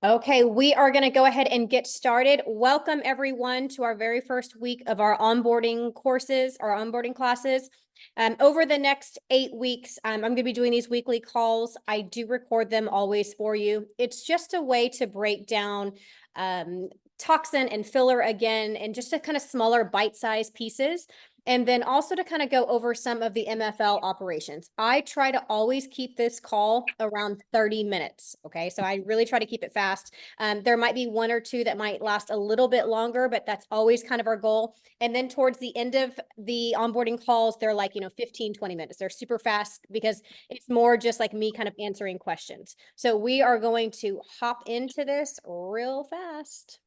Okay, we are going to go ahead and get started. Welcome everyone to our very first week of our onboarding courses, our onboarding classes. Over the next 8 weeks, I'm going to be doing these weekly calls. I do record them always for you. It's just a way to break down toxin and filler again, and just a kind of smaller bite-sized pieces. And then also to kind of go over some of the MFL operations. I try to always keep this call around 30 minutes. Okay, so I really try to keep it fast. There might be one or two that might last a little bit longer, but that's always kind of our goal. And then towards the end of the onboarding calls, they're like, 15, 20 minutes. They're super fast because it's more just like me kind of answering questions. So we are going to hop into this real fast.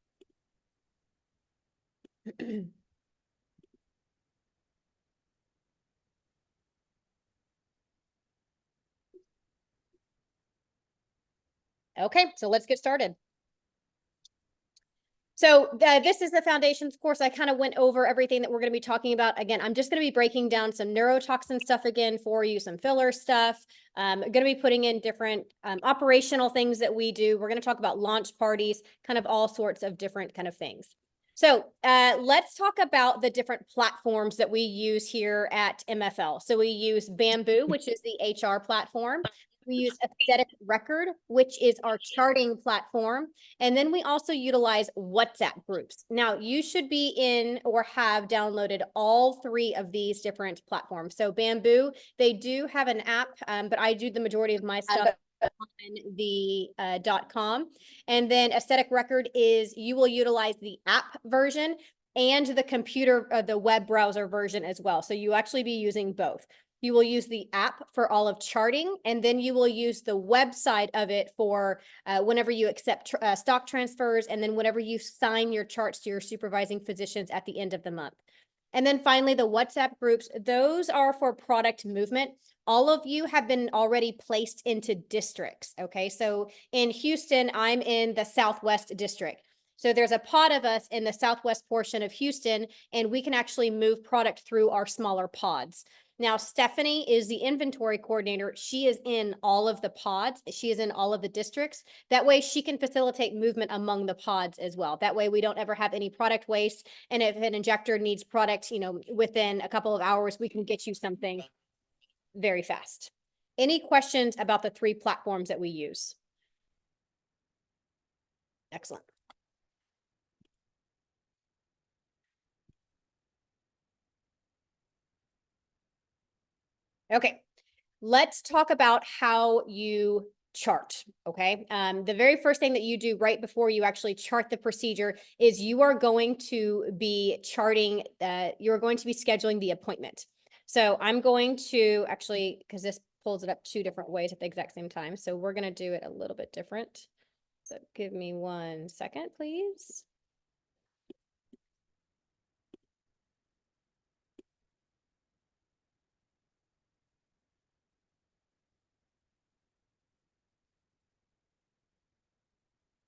Okay, so let's get started. So this is the foundations course. I kind of went over everything that we're going to be talking about. Again, I'm just going to be breaking down some neurotoxin stuff again for you, some filler stuff. I'm going to be putting in different operational things that we do. We're going to talk about launch parties, kind of all sorts of different kind of things. So let's talk about the different platforms that we use here at MFL. So we use Bamboo, which is the HR platform. We use Aesthetic Record, which is our charting platform. And then we also utilize WhatsApp groups. Now, you should be in or have downloaded all three of these different platforms. So Bamboo, they do have an app, but I do the majority of my stuff on the .com. And then Aesthetic Record is, you will utilize the app version and the computer, the web browser version as well. So you actually be using both. You will use the app for all of charting, and then you will use the website of it for whenever you accept stock transfers, and then whenever you sign your charts to your supervising physicians at the end of the month. And then finally, the WhatsApp groups, those are for product movement. All of you have been already placed into districts, okay? So in Houston, I'm in the Southwest district. So there's a pod of us in the Southwest portion of Houston, and we can actually move product through our smaller pods. Now, Stephanie is the inventory coordinator. She is in all of the pods. She is in all of the districts. That way she can facilitate movement among the pods as well. That way we don't ever have any product waste. And if an injector needs product, within a couple of hours, we can get you something very fast. Any questions about the three platforms that we use? Excellent. Okay, let's talk about how you chart, okay? The very first thing that you do right before you actually chart the procedure is you are going to be charting, you're going to be scheduling the appointment. So I'm going to actually, because this pulls it up 2 different ways at the exact same time. So we're going to do it a little bit different. So give me 1 second, please.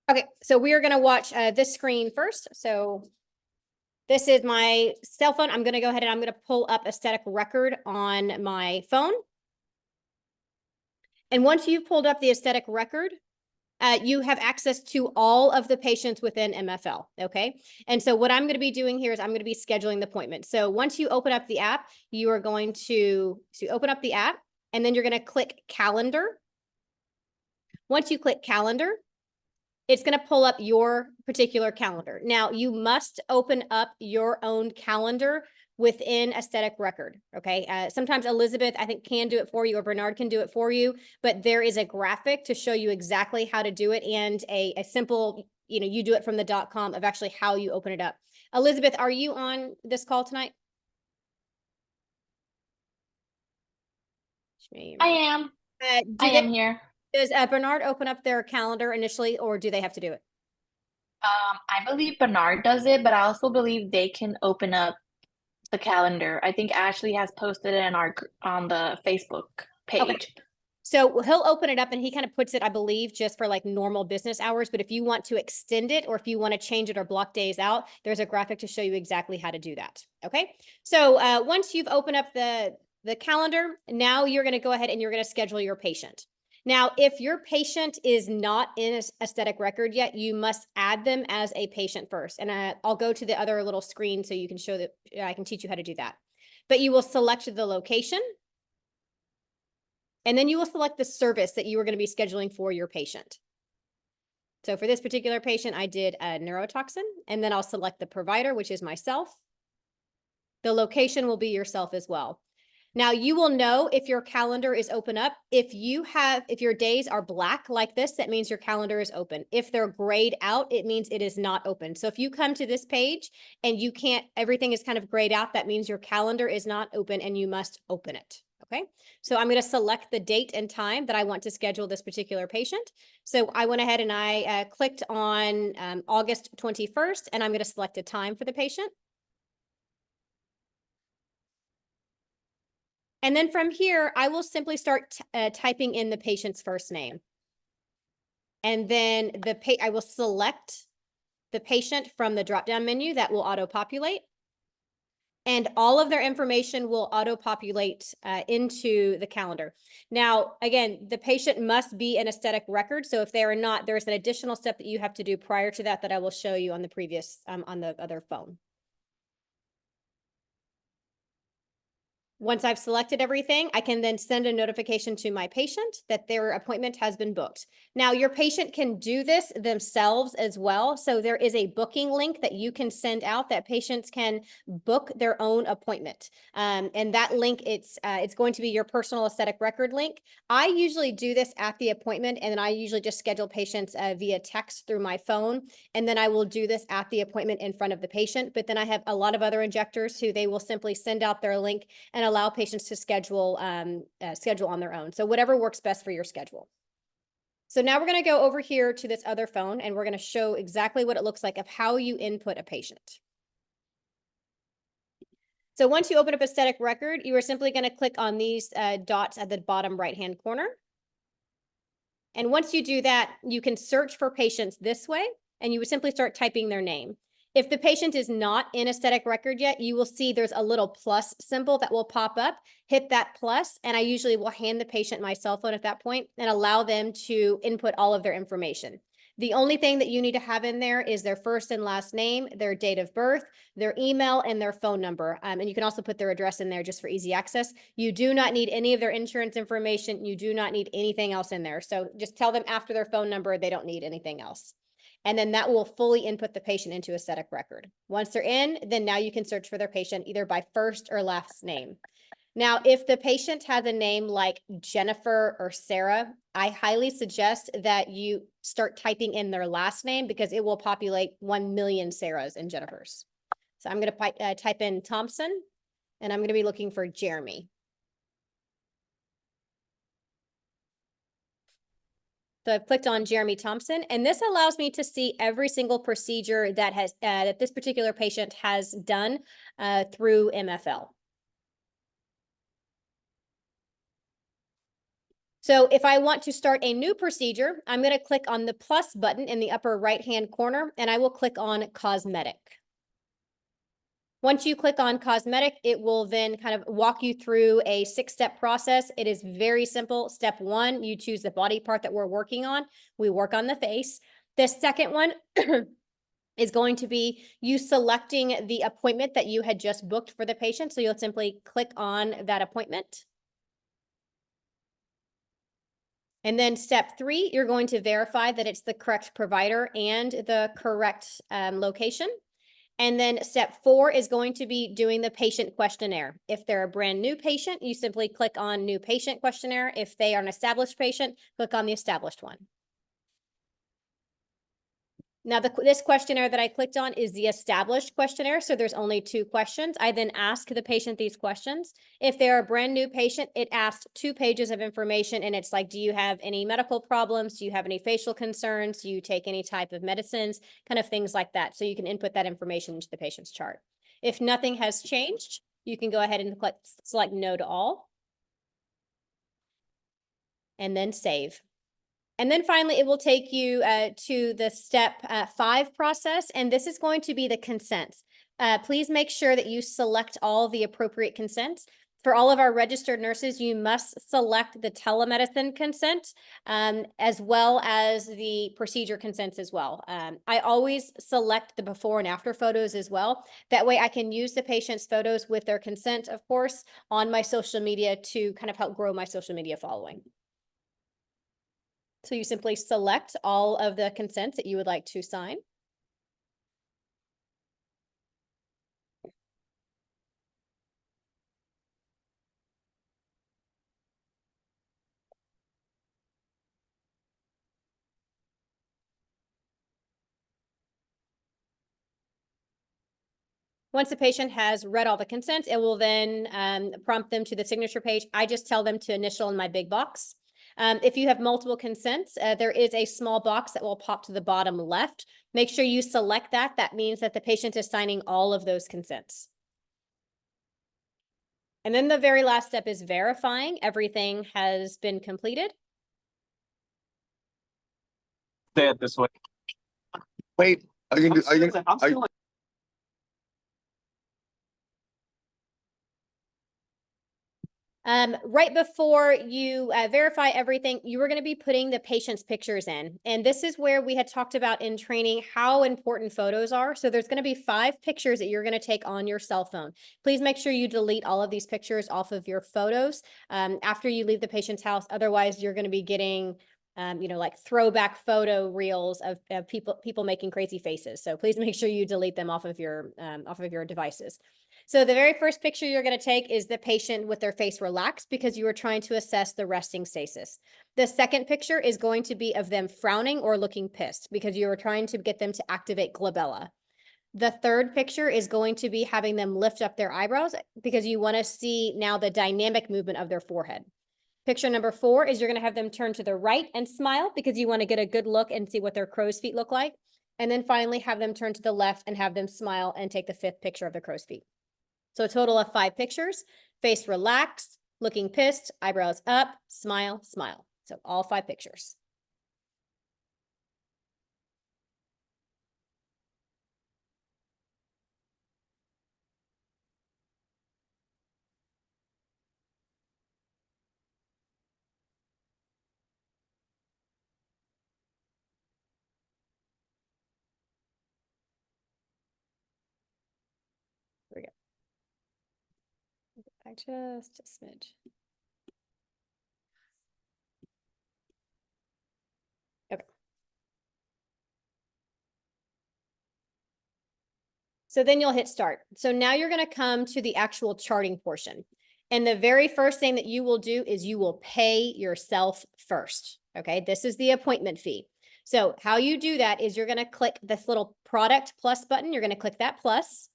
Okay, so we are going to watch this screen first. So this is my cell phone. I'm going to go ahead and I'm going to pull up Aesthetic Record on my phone. And once you've pulled up the Aesthetic Record, you have access to all of the patients within MFL, okay? And so what I'm going to be doing here is I'm going to be scheduling the appointment. So once you open up the app, you are going to open up the app, and then you're going to click Calendar. Once you click Calendar, it's going to pull up your particular calendar. Now, you must open up your own calendar within Aesthetic Record, okay? Sometimes Elizabeth, I think, can do it for you, or Bernard can do it for you, but there is a graphic to show you exactly how to do it, and a simple, you do it from the .com of actually how you open it up. Elizabeth, are you on this call tonight? I am. I am here. Does Bernard open up their calendar initially, or do they have to do it? I believe Bernard does it, but I also believe they can open up the calendar. I think Ashley has posted it on the Facebook page. Okay. So he'll open it up and he kind of puts it, I believe, just for like normal business hours. But if you want to extend it, or if you want to change it or block days out, there's a graphic to show you exactly how to do that. Okay. So once you've opened up the calendar, now you're going to go ahead and you're going to schedule your patient. Now, if your patient is not in an aesthetic record yet, you must add them as a patient first. And I'll go to the other little screen so you can show that I can teach you how to do that. But you will select the location, and then you will select the service that you are going to be scheduling for your patient. So for this particular patient, I did a neurotoxin, and then I'll select the provider, which is myself. The location will be yourself as well. Now you will know if your calendar is open up. If your days are black like this, that means your calendar is open. If they're grayed out, it means it is not open. So if you come to this page and everything is kind of grayed out, that means your calendar is not open and you must open it. Okay. So I'm going to select the date and time that I want to schedule this particular patient. So I went ahead and I clicked on August 21st, and I'm going to select a time for the patient. And then from here, I will simply start typing in the patient's first name. And then I will select the patient from the drop-down menu that will auto-populate. And all of their information will auto-populate into the calendar. Now, again, the patient must be an aesthetic record. So if they are not, there's an additional step that you have to do prior to that I will show you on the previous, on the other phone. Once I've selected everything, I can then send a notification to my patient that their appointment has been booked. Now, your patient can do this themselves as well. So there is a booking link that you can send out that patients can book their own appointment. And that link, it's going to be your personal aesthetic record link. I usually do this at the appointment, and then I usually just schedule patients via text through my phone. And then I will do this at the appointment in front of the patient. But then I have a lot of other injectors who they will simply send out their link and allow patients to schedule on their own. So whatever works best for your schedule. So now we're going to go over here to this other phone, and we're going to show exactly what it looks like of how you input a patient. So once you open up aesthetic record, you are simply going to click on these dots at the bottom right-hand corner. And once you do that, you can search for patients this way, and you would simply start typing their name. If the patient is not in aesthetic record yet, you will see there's a little plus symbol that will pop up. Hit that plus, and I usually will hand the patient my cell phone at that point and allow them to input all of their information. The only thing that you need to have in there is their first and last name, their date of birth, their email, and their phone number. And you can also put their address in there just for easy access. You do not need any of their insurance information. You do not need anything else in there. So just tell them after their phone number, they don't need anything else. And then that will fully input the patient into aesthetic record. Once they're in, then now you can search for their patient either by first or last name. Now, if the patient has a name like Jennifer or Sarah, I highly suggest that you start typing in their last name because it will populate 1 million Sarahs and Jennifers. So I'm going to type in Thompson, and I'm going to be looking for Jeremy. So I've clicked on Jeremy Thompson, and this allows me to see every single procedure that that this particular patient has done through MFL. So if I want to start a new procedure, I'm going to click on the plus button in the upper right-hand corner, and I will click on cosmetic. Once you click on cosmetic, it will then kind of walk you through a 6-step process. It is very simple. Step 1, you choose the body part that we're working on. We work on the face. The second one is going to be you selecting the appointment that you had just booked for the patient. So you'll simply click on that appointment. And then step 3, you're going to verify that it's the correct provider and the correct location. And then step 4 is going to be doing the patient questionnaire. If they're a brand new patient, you simply click on new patient questionnaire. If they are an established patient, click on the established one. Now, this questionnaire that I clicked on is the established questionnaire, so there's only 2 questions. I then ask the patient these questions. If they're a brand new patient, it asks 2 pages of information, and it's like, do you have any medical problems? Do you have any facial concerns? Do you take any type of medicines? Kind of things like that, so you can input that information into the patient's chart. If nothing has changed, you can go ahead and select no to all, and then save. And then finally, it will take you to the step 5 process, and this is going to be the consents. Please make sure that you select all the appropriate consents. For all of our registered nurses, you must select the telemedicine consent, as well as the procedure consents as well. I always select the before and after photos as well. That way I can use the patient's photos with their consent, of course, on my social media to kind of help grow my social media following. So you simply select all of the consents that you would like to sign. Once the patient has read all the consents, it will then prompt them to the signature page. I just tell them to initial in my big box. If you have multiple consents, there is a small box that will pop to the bottom left. Make sure you select that. That means that the patient is signing all of those consents. And then the very last step is verifying everything has been completed. Say it this way. Wait, are you gonna, are you, Right before you verify everything, you were going to be putting the patient's pictures in. And this is where we had talked about in training how important photos are. So there's going to be 5 pictures that you're going to take on your cell phone. Please make sure you delete all of these pictures off of your photos after you leave the patient's house. Otherwise, you're going to be getting like throwback photo reels of people making crazy faces. So please make sure you delete them off of your devices. So the very first picture you're going to take is the patient with their face relaxed because you are trying to assess the resting stasis. The second picture is going to be of them frowning or looking pissed because you are trying to get them to activate glabella. The third picture is going to be having them lift up their eyebrows because you want to see now the dynamic movement of their forehead. Picture number 4 is you're going to have them turn to the right and smile because you want to get a good look and see what their crow's feet look like. And then finally have them turn to the left and have them smile and take the 5th picture of the crow's feet. So a total of 5 pictures: face relaxed, looking pissed, eyebrows up, smile, smile. So all 5 pictures. Here we go. Back just a smidge. Okay. So then you'll hit start. So now you're going to come to the actual charting portion. And the very first thing that you will do is you will pay yourself first. Okay, this is the appointment fee. So how you do that is you're going to click this little product plus button. You're going to click that plus,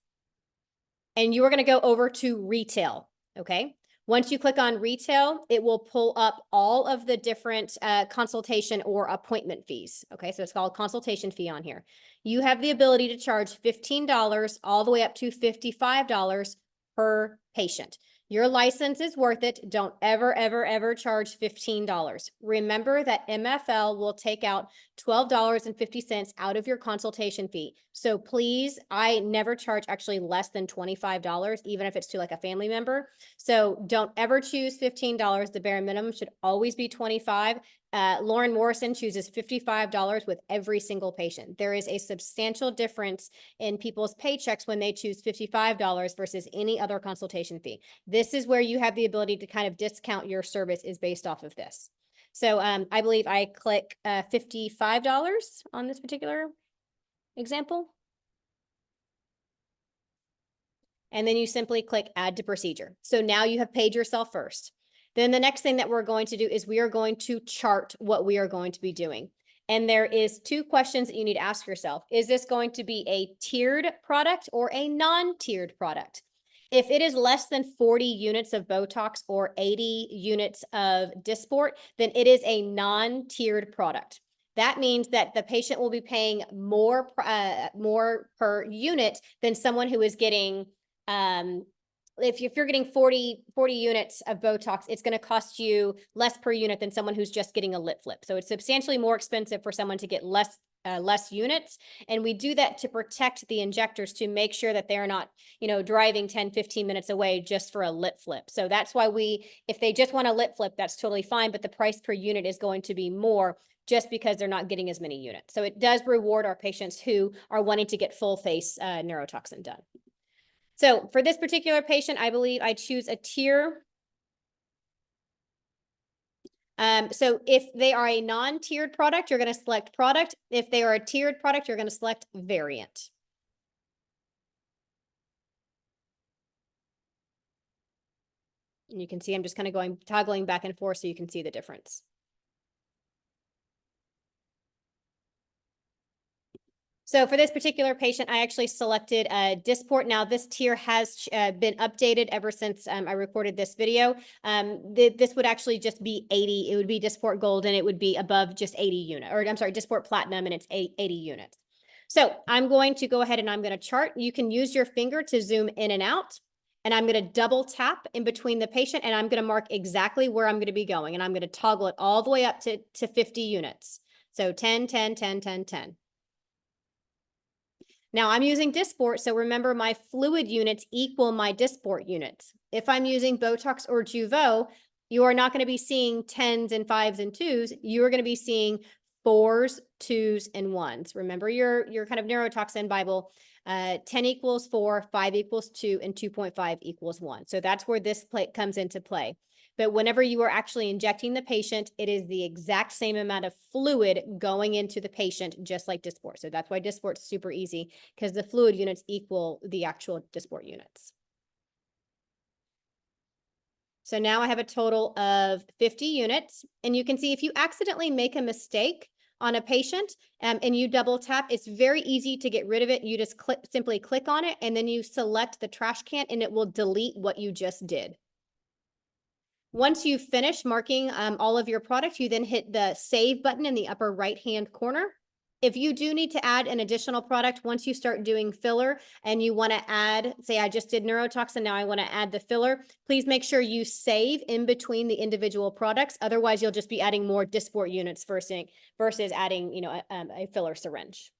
and you are going to go over to retail. Okay. Once you click on retail, it will pull up all of the different consultation or appointment fees. Okay, so it's called consultation fee on here. You have the ability to charge $15 all the way up to $55 per patient. Your license is worth it. Don't ever, ever, ever charge $15. Remember that MFL will take out $12.50 out of your consultation fee. So please, I never charge actually less than $25, even if it's to like a family member. So don't ever choose $15. The bare minimum should always be $25. Lauren Morrison chooses $55 with every single patient. There is a substantial difference in people's paychecks when they choose $55 versus any other consultation fee. This is where you have the ability to kind of discount your service is based off of this. So I believe I click $55 on this particular example. And then you simply click add to procedure. So now you have paid yourself first. Then the next thing that we're going to do is we are going to chart what we are going to be doing. And there is 2 questions that you need to ask yourself. Is this going to be a tiered product or a non-tiered product? If it is less than 40 units of Botox or 80 units of Dysport, then it is a non-tiered product. That means that the patient will be paying more per unit than someone who is getting if you're getting 40 units of Botox, it's going to cost you less per unit than someone who's just getting a lip flip. So it's substantially more expensive for someone to get less units. And we do that to protect the injectors, to make sure that they're not, driving 10, 15 minutes away just for a lip flip. So that's why if they just want a lip flip, that's totally fine. But the price per unit is going to be more just because they're not getting as many units. So it does reward our patients who are wanting to get full face neurotoxin done. So for this particular patient, I believe I choose a tier. So if they are a non-tiered product, you're going to select product. If they are a tiered product, you're going to select variant. And you can see I'm just kind of toggling back and forth so you can see the difference. So for this particular patient, I actually selected Dysport. Now this tier has been updated ever since I recorded this video. This would actually just be 80. It would be Dysport Gold and it would be above just 80 units, or I'm sorry, Dysport Platinum, and it's 80 units. So I'm going to go ahead and I'm going to chart. You can use your finger to zoom in and out. And I'm going to double tap in between the patient and I'm going to mark exactly where I'm going to be going. And I'm going to toggle it all the way up to 50 units. So 10, 10, 10, 10, 10. Now I'm using Dysport, so remember my fluid units equal my Dysport units. If I'm using Botox or Jeuveau, you are not going to be seeing 10s and 5s and 2s. You are going to be seeing 4s, 2s, and 1s. Remember your kind of neurotoxin Bible. 10 equals 4, 5 equals 2, and 2.5 equals 1. So that's where this comes into play. But whenever you are actually injecting the patient, it is the exact same amount of fluid going into the patient, just like Dysport. So that's why Dysport is super easy, because the fluid units equal the actual Dysport units. So now I have a total of 50 units. And you can see if you accidentally make a mistake on a patient and you double tap, it's very easy to get rid of it. You just simply click on it and then you select the trash can and it will delete what you just did. Once you finish marking all of your product, you then hit the save button in the upper right-hand corner. If you do need to add an additional product, once you start doing filler and you want to add, say I just did neurotoxin, now I want to add the filler, please make sure you save in between the individual products. Otherwise, you'll just be adding more Dysport units versus adding, a filler syringe.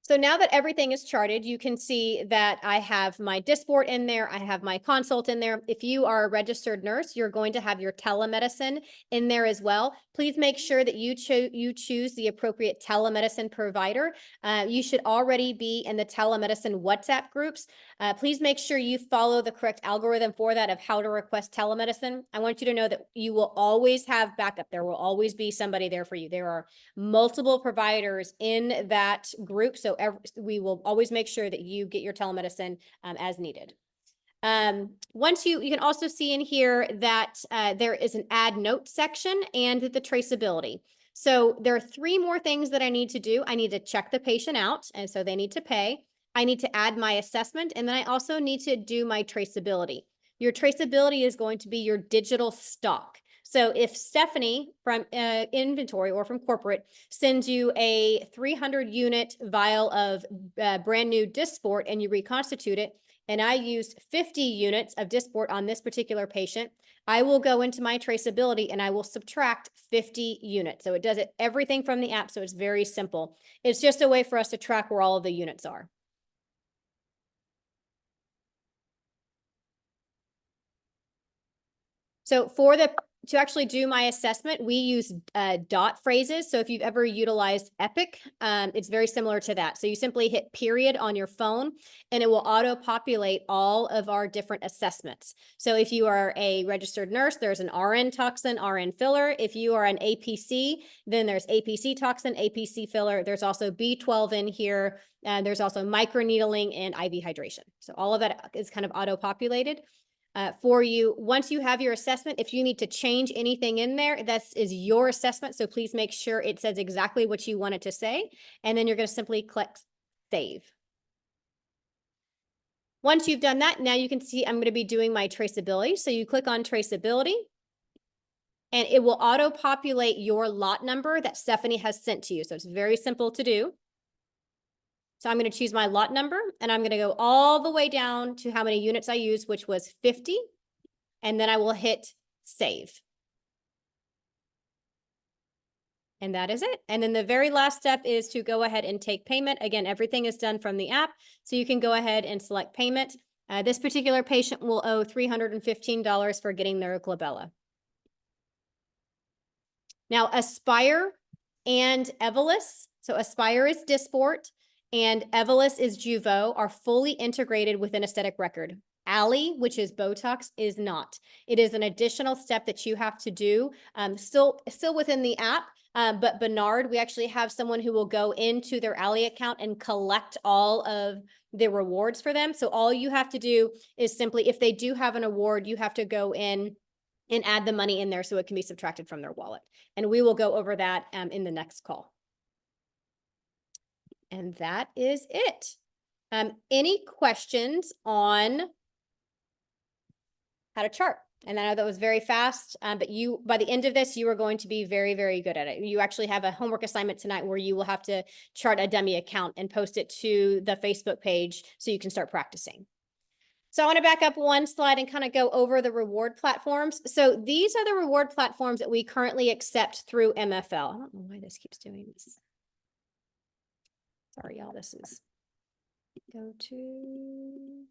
So now that everything is charted, you can see that I have my Dysport in there. I have my consult in there. If you are a registered nurse, you're going to have your telemedicine in there as well. Please make sure that you choose the appropriate telemedicine provider. You should already be in the telemedicine WhatsApp groups. Please make sure you follow the correct algorithm for that of how to request telemedicine. I want you to know that you will always have backup. There will always be somebody there for you. There are multiple providers in that group. So we will always make sure that you get your telemedicine as needed. Once you can also see in here that there is an add note section and the traceability. So there are 3 more things that I need to do. I need to check the patient out, and so they need to pay. I need to add my assessment, and then I also need to do my traceability. Your traceability is going to be your digital stock. So if Stephanie from inventory or from corporate sends you a 300 unit vial of brand new Dysport and you reconstitute it, and I used 50 units of Dysport on this particular patient, I will go into my traceability and I will subtract 50 units. So it does it everything from the app. So it's very simple. It's just a way for us to track where all of the units are. So to actually do my assessment, we use dot phrases. So if you've ever utilized Epic, it's very similar to that. So you simply hit period on your phone and it will auto-populate all of our different assessments. So if you are a registered nurse, there's an RN toxin, RN filler. If you are an APC, then there's APC toxin, APC filler. There's also B12 in here. There's also microneedling and IV hydration. So all of that is kind of auto-populated. For you. Once you have your assessment, if you need to change anything in there, that is your assessment. So please make sure it says exactly what you want it to say. And then you're going to simply click save. Once you've done that, now you can see I'm going to be doing my traceability. So you click on traceability and it will auto-populate your lot number that Stephanie has sent to you. So it's very simple to do. So I'm going to choose my lot number and I'm going to go all the way down to how many units I used, which was 50. And then I will hit save. And that is it. And then the very last step is to go ahead and take payment. Again, everything is done from the app. So you can go ahead and select payment. This particular patient will owe $315 for getting their glabella. Now, Aspire and Evolus, so Aspire is Dysport and Evolus is Jeuveau, are fully integrated within aesthetic record. Ali, which is Botox, is not. It is an additional step that you have to do, still within the app. But Bernard, we actually have someone who will go into their Ali account and collect all of the rewards for them. So all you have to do is simply, if they do have an award, you have to go in and add the money in there so it can be subtracted from their wallet. And we will go over that in the next call. And that is it. Any questions on how to chart? And I know that was very fast, but by the end of this, you are going to be very, very good at it. You actually have a homework assignment tonight where you will have to chart a dummy account and post it to the Facebook page so you can start practicing. So I want to back up one slide and kind of go over the reward platforms. So these are the reward platforms that we currently accept through MFL. I don't know why this keeps doing this. Sorry, y'all, this is go to.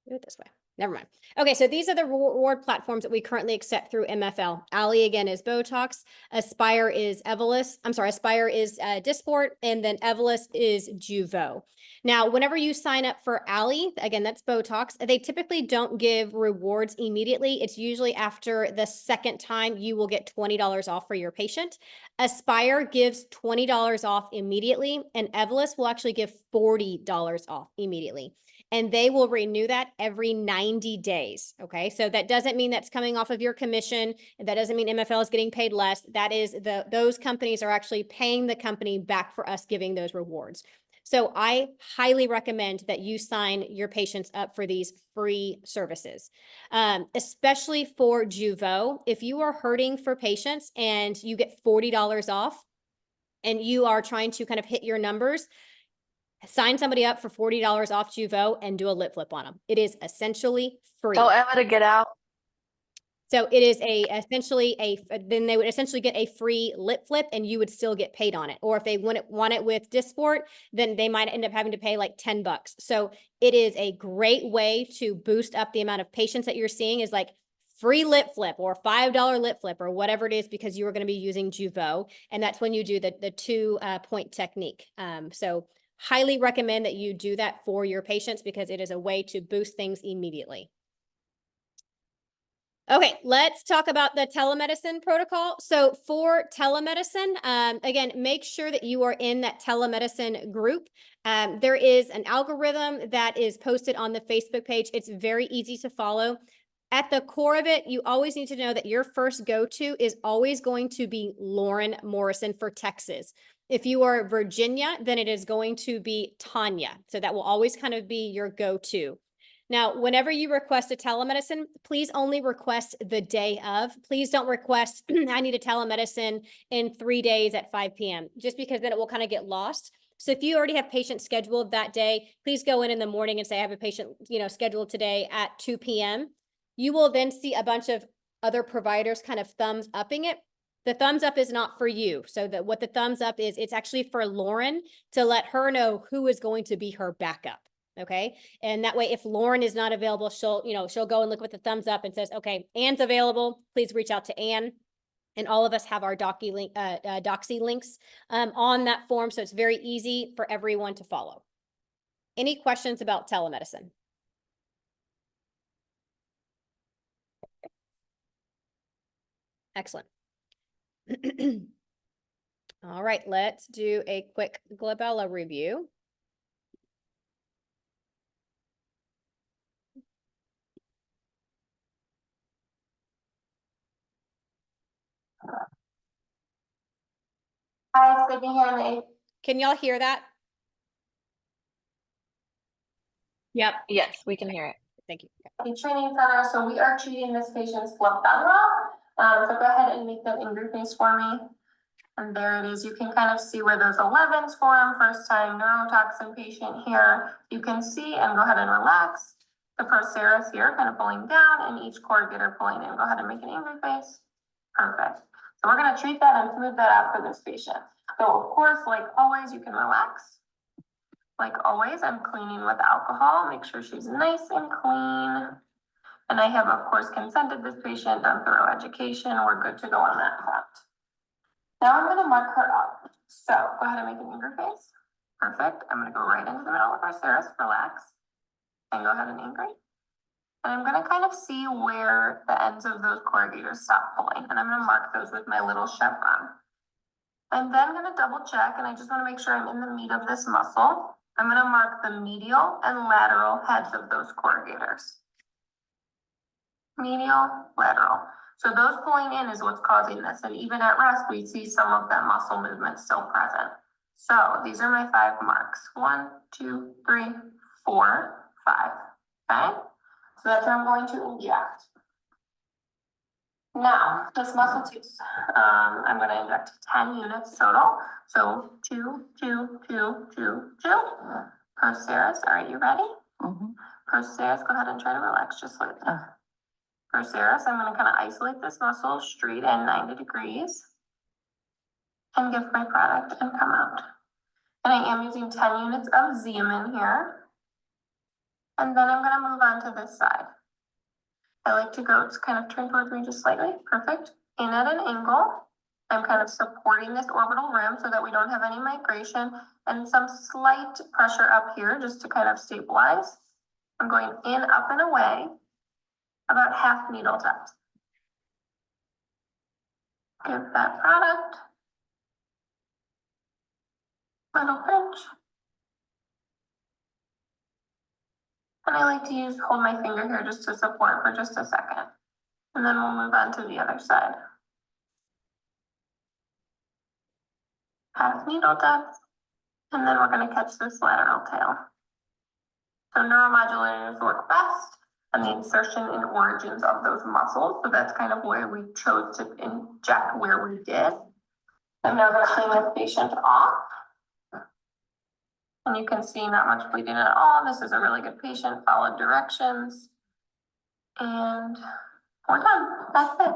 Do it this way. Never mind. Okay, so these are the reward platforms that we currently accept through MFL. Ali, again, is Botox. Aspire is Evolus. I'm sorry, Aspire is Dysport, and then Evolus is Jeuveau. Now, whenever you sign up for Ali, again, that's Botox, they typically don't give rewards immediately. It's usually after the second time you will get $20 off for your patient. Aspire gives $20 off immediately, and Evolus will actually give $40 off immediately. And they will renew that every 90 days. Okay. So that doesn't mean that's coming off of your commission. That doesn't mean MFL is getting paid less. That is those companies are actually paying the company back for us giving those rewards. So I highly recommend that you sign your patients up for these free services, especially for Jeuveau. If you are hurting for patients and you get $40 off and you are trying to kind of hit your numbers, sign somebody up for $40 off Jeuveau and do a lip flip on them. It is essentially free. Tell Emma to get out. So it is then they would essentially get a free lip flip and you would still get paid on it. Or if they want it with Dysport, then they might end up having to pay like $10. So it is a great way to boost up the amount of patients that you're seeing, is like free lip flip or $5 lip flip or whatever it is, because you are going to be using Jeuveau. And that's when you do the 2-point technique. So highly recommend that you do that for your patients because it is a way to boost things immediately. Okay, let's talk about the telemedicine protocol. So for telemedicine, again, make sure that you are in that telemedicine group. There is an algorithm that is posted on the Facebook page. It's very easy to follow. At the core of it, you always need to know that your first go-to is always going to be Lauren Morrison for Texas. If you are Virginia, then it is going to be Tanya. So that will always kind of be your go-to. Now, whenever you request a telemedicine, please only request the day of. Please don't request, I need a telemedicine in 3 days at 5 p.m., just because then it will kind of get lost. So if you already have patients scheduled that day, please go in the morning and say, I have a patient, scheduled today at 2 p.m. You will then see a bunch of other providers kind of thumbs upping it. The thumbs up is not for you. So what the thumbs up is, it's actually for Lauren to let her know who is going to be her backup. Okay. And that way, if Lauren is not available, she'll go and look with the thumbs up and says, okay, Anne's available. Please reach out to Anne. And all of us have our Doxy links on that form. So it's very easy for everyone to follow. Any questions about telemedicine? Excellent. All right, let's do a quick glabella review. Hi, Sydney here, Nate. Can y'all hear that? Yep. Yes, we can hear it. Thank you. The training center, so we are treating this patient's glabella. So go ahead and make that interface for me. And there it is. You can kind of see where those 11s form, first time neurotoxin patient here. You can see and go ahead and relax. The procerus here kind of pulling down and each corrugator pulling in. Go ahead and make an interface. Perfect. So we're going to treat that and smooth that out for this patient. So of course, like always, you can relax. Like always, I'm cleaning with alcohol. Make sure she's nice and clean. And I have, of course, consented this patient, done thorough education. We're good to go on that front. Now I'm going to mark her up. So go ahead and make an interface. Perfect. I'm going to go right into the middle of our Ceres, relax, and go ahead and anchor. And I'm going to kind of see where the ends of those corrugators stop pulling. And I'm going to mark those with my little chevron. I'm then going to double check, and I just want to make sure I'm in the meat of this muscle. I'm going to mark the medial and lateral heads of those corrugators. Medial, lateral. So those pulling in is what's causing this. And even at rest, we see some of that muscle movement still present. So these are my 5 marks. 1, 2, 3, 4, 5. Okay? So that's where I'm going to inject. Now, this muscle tooth, I'm going to inject 10 units total. So 2, 2, 2, 2, 2. Procerus, are you ready? Procerus, go ahead and try to relax just like that. Procerus, I'm going to kind of isolate this muscle straight in 90 degrees and give my product and come out. And I am using 10 units of Xeomin here. And then I'm going to move on to this side. I like to go, it's kind of turn towards me just slightly. Perfect. In at an angle. I'm kind of supporting this orbital rim so that we don't have any migration and some slight pressure up here just to kind of stabilize. I'm going in, up, and away. About half needle depth. Give that product. Little pinch. And I like to hold my finger here just to support for just a second. And then we'll move on to the other side. Half needle depth. And then we're going to catch this lateral tail. So neuromodulators work best on the insertion and origins of those muscles. So that's kind of where we chose to inject where we did. I'm now going to clean this patient off. And you can see not much bleeding at all. This is a really good patient, followed directions. And we're done. That's it.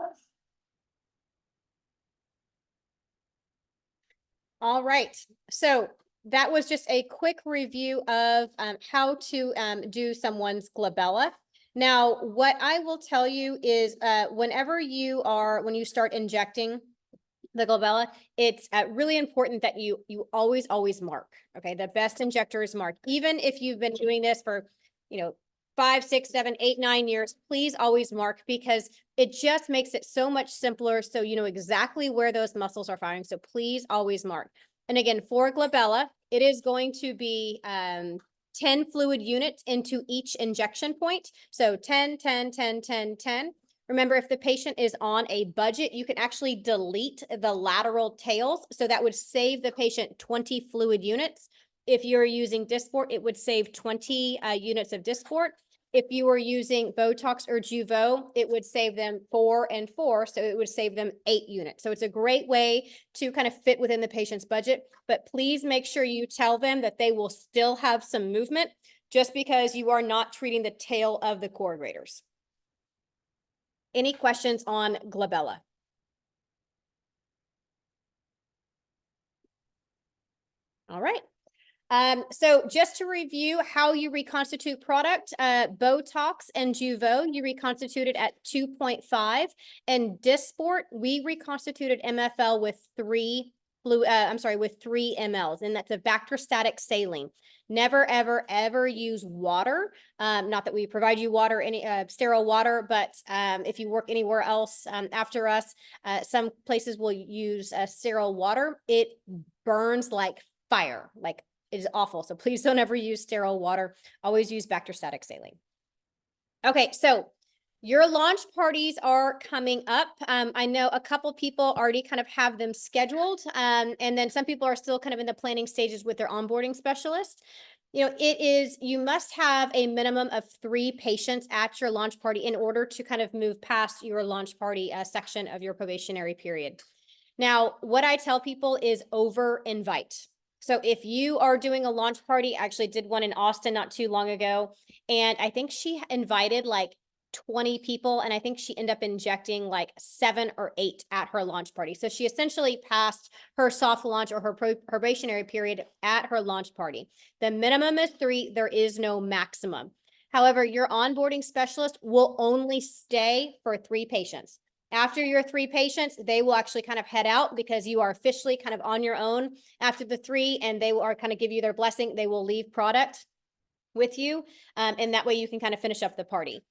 All right. So that was just a quick review of how to do someone's glabella. Now, what I will tell you is when you start injecting the glabella, it's really important that you always mark. Okay, the best injector is marked. Even if you've been doing this for 5, 6, 7, 8, 9 years, please always mark, because it just makes it so much simpler. So you know exactly where those muscles are firing. So please always mark. And again, for glabella, it is going to be 10 fluid units into each injection point. So 10, 10, 10, 10, 10. Remember, if the patient is on a budget, you can actually delete the lateral tails. So that would save the patient 20 fluid units. If you're using Dysport, it would save 20 units of Dysport. If you were using Botox or Jeuveau, it would save them 4 and 4. So it would save them 8 units. So it's a great way to kind of fit within the patient's budget. But please make sure you tell them that they will still have some movement just because you are not treating the tail of the corrugators. Any questions on glabella? All right. So just to review how you reconstitute product, Botox and Jeuveau, you reconstituted at 2.5, and Dysport, we reconstituted MFL with 3 mLs, and that's a bacteriostatic saline. Never, ever, ever use water. Not that we provide you water, any sterile water, but if you work anywhere else after us, some places will use sterile water. It burns like fire, like it is awful. So please don't ever use sterile water. Always use bacteriostatic saline. Okay, so Your launch parties are coming up. I know a couple people already kind of have them scheduled. And then some people are still kind of in the planning stages with their onboarding specialist. You must have a minimum of 3 patients at your launch party in order to kind of move past your launch party section of your probationary period. Now, what I tell people is over invite. So if you are doing a launch party, I actually did one in Austin not too long ago, and I think she invited like 20 people, and I think she ended up injecting like 7 or 8 at her launch party. So she essentially passed her soft launch or her probationary period at her launch party. The minimum is 3. There is no maximum. However, your onboarding specialist will only stay for 3 patients. After your 3 patients, they will actually kind of head out because you are officially kind of on your own after the 3, and they will kind of give you their blessing. They will leave product with you, and that way you can kind of finish up the party.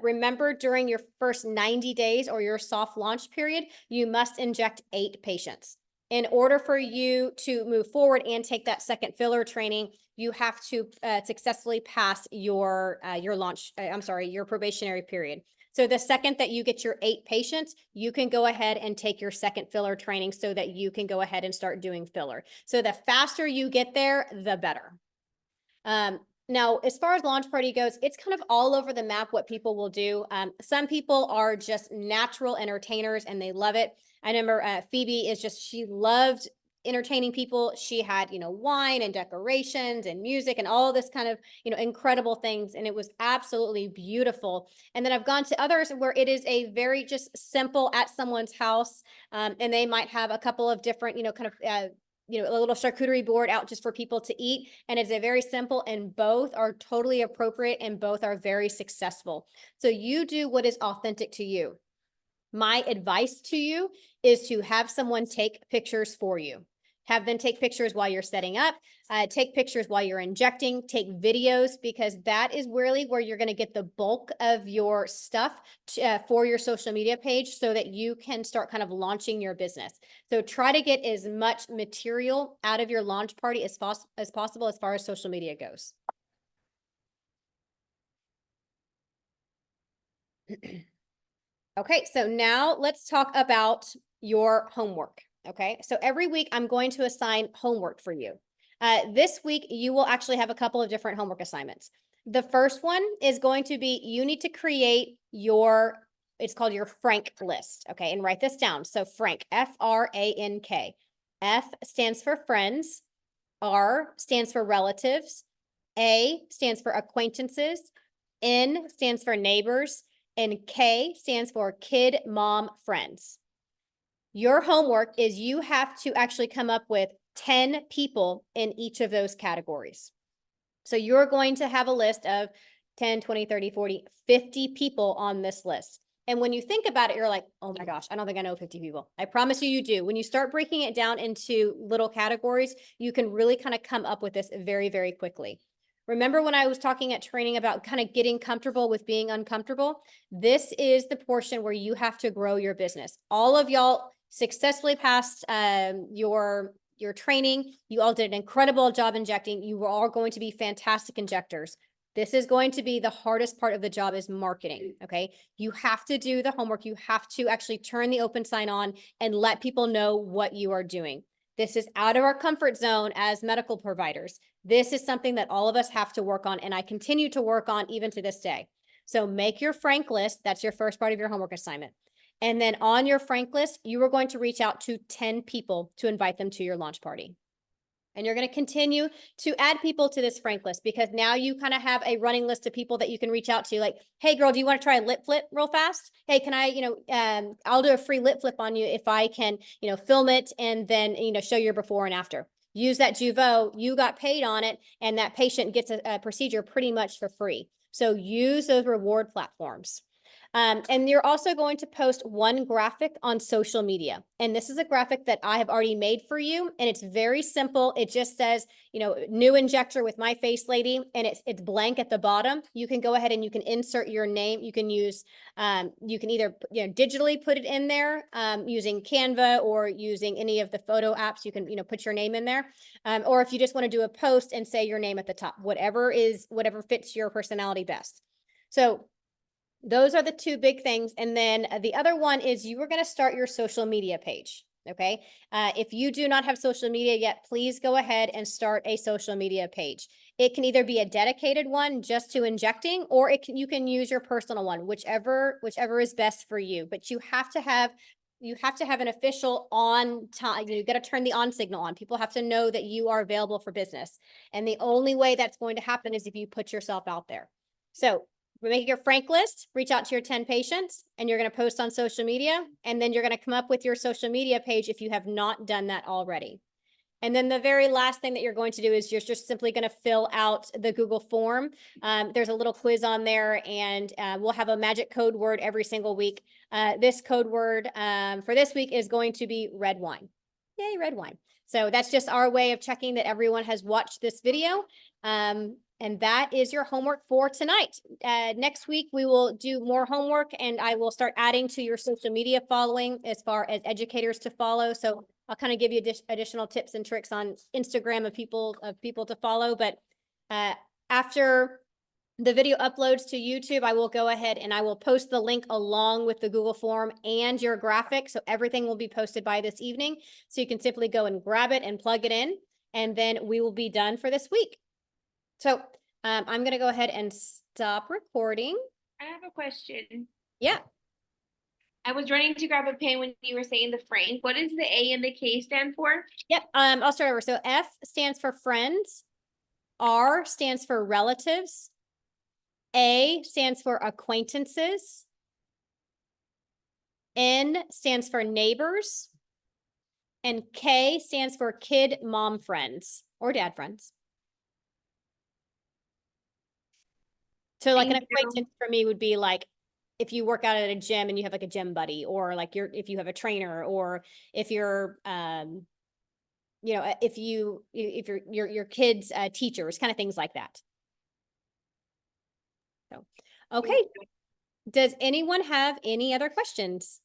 Remember, during your first 90 days or your soft launch period, you must inject 8 patients. In order for you to move forward and take that second filler training, you have to successfully pass your your probationary period. So the second that you get your 8 patients, you can go ahead and take your second filler training so that you can go ahead and start doing filler. So the faster you get there, the better. Now, as far as launch party goes, it's kind of all over the map what people will do. Some people are just natural entertainers and they love it. I remember Phoebe she loved entertaining people. She had, wine and decorations and music and all this kind of, incredible things. And it was absolutely beautiful. And then I've gone to others where it is a very just simple at someone's house. And they might have a couple of different, a little charcuterie board out just for people to eat. And it's a very simple, and both are totally appropriate and both are very successful. So you do what is authentic to you. My advice to you is to have someone take pictures for you. Have them take pictures while you're setting up, take pictures while you're injecting, take videos, because that is really where you're going to get the bulk of your stuff for your social media page so that you can start kind of launching your business. So try to get as much material out of your launch party as possible as far as social media goes. Okay, so now let's talk about your homework. Okay, so every week I'm going to assign homework for you. This week, you will actually have a couple of different homework assignments. The first one is going to be, you need to create it's called your Frank list. Okay, and write this down. So Frank, F-R-A-N-K. F stands for friends. R stands for relatives. A stands for acquaintances. N stands for neighbors. And K stands for kid, mom, friends. Your homework is you have to actually come up with 10 people in each of those categories. So you're going to have a list of 10, 20, 30, 40, 50 people on this list. And when you think about it, you're like, oh my gosh, I don't think I know 50 people. I promise you, you do. When you start breaking it down into little categories, you can really kind of come up with this very, very quickly. Remember when I was talking at training about kind of getting comfortable with being uncomfortable? This is the portion where you have to grow your business. All of y'all successfully passed your training. You all did an incredible job injecting. You were all going to be fantastic injectors. This is going to be the hardest part of the job, is marketing, okay? You have to do the homework. You have to actually turn the open sign on and let people know what you are doing. This is out of our comfort zone as medical providers. This is something that all of us have to work on, and I continue to work on even to this day. So make your Frank list. That's your first part of your homework assignment. And then on your Frank list, you are going to reach out to 10 people to invite them to your launch party. And you're going to continue to add people to this Frank list, because now you kind of have a running list of people that you can reach out to. Like, hey girl, do you want to try a lip flip real fast? Hey, can I, I'll do a free lip flip on you if I can, film it and then, show your before and after. Use that Jeuveau, you got paid on it, and that patient gets a procedure pretty much for free. So use those reward platforms. And you're also going to post one graphic on social media. And this is a graphic that I have already made for you. And it's very simple. It just says, new injector with my face lady. And it's blank at the bottom. You can go ahead and you can insert your name. You can use, you can either, digitally put it in there using Canva or using any of the photo apps. You can, put your name in there. Or if you just want to do a post and say your name at the top, whatever fits your personality best. So Those are the two big things. And then the other one is you are going to start your social media page. Okay. If you do not have social media yet, please go ahead and start a social media page. It can either be a dedicated one just to injecting, or you can use your personal one, whichever is best for you. But you have to have an official on time. You got to turn the on signal on. People have to know that you are available for business. And the only way that's going to happen is if you put yourself out there. So make your Frank list, reach out to your 10 patients, and you're going to post on social media. And then you're going to come up with your social media page if you have not done that already. And then the very last thing that you're going to do is you're just simply going to fill out the Google form. There's a little quiz on there, and we'll have a magic code word every single week. This code word for this week is going to be red wine. Yay, red wine. So that's just our way of checking that everyone has watched this video. And that is your homework for tonight. Next week, we will do more homework, and I will start adding to your social media following as far as educators to follow. So I'll kind of give you additional tips and tricks on Instagram of people to follow. But after the video uploads to YouTube, I will go ahead and I will post the link along with the Google form and your graphic. So everything will be posted by this evening. So you can simply go and grab it and plug it in, and then we will be done for this week. So I'm going to go ahead and stop recording. I have a question. Yeah. I was running to grab a pen when you were saying the Frank. What does the A and the K stand for? Yep. I'll start over. So F stands for friends. R stands for relatives. A stands for acquaintances. N stands for neighbors. And K stands for kid mom friends or dad friends. So like an acquaintance for me would be like if you work out at a gym and you have like a gym buddy, or like if you have a trainer, or if you're you know, if your kids teachers, kind of things like that. So okay. Does anyone have any other questions?